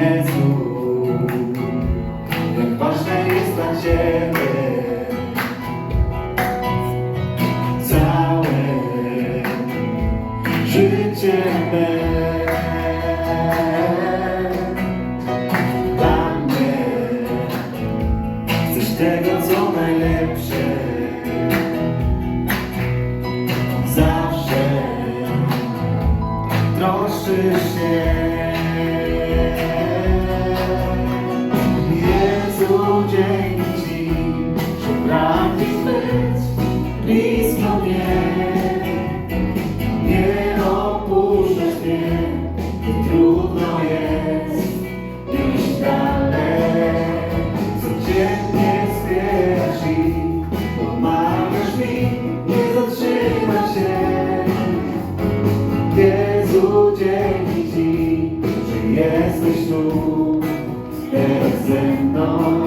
Jezu, jak ważne jest dla Ciebie całe życie me. Dla mnie chcesz tego, co najlepsze, zawsze troszczysz się. Dzięki Ci, że pragniesz być blisko mnie. Nie opuszczasz mnie, gdy trudno jest iść dalej. Codziennie wspierasz i pomagasz mi nie zatrzymać się. Jezu, dzięki Ci, że jesteś tu teraz ze mną.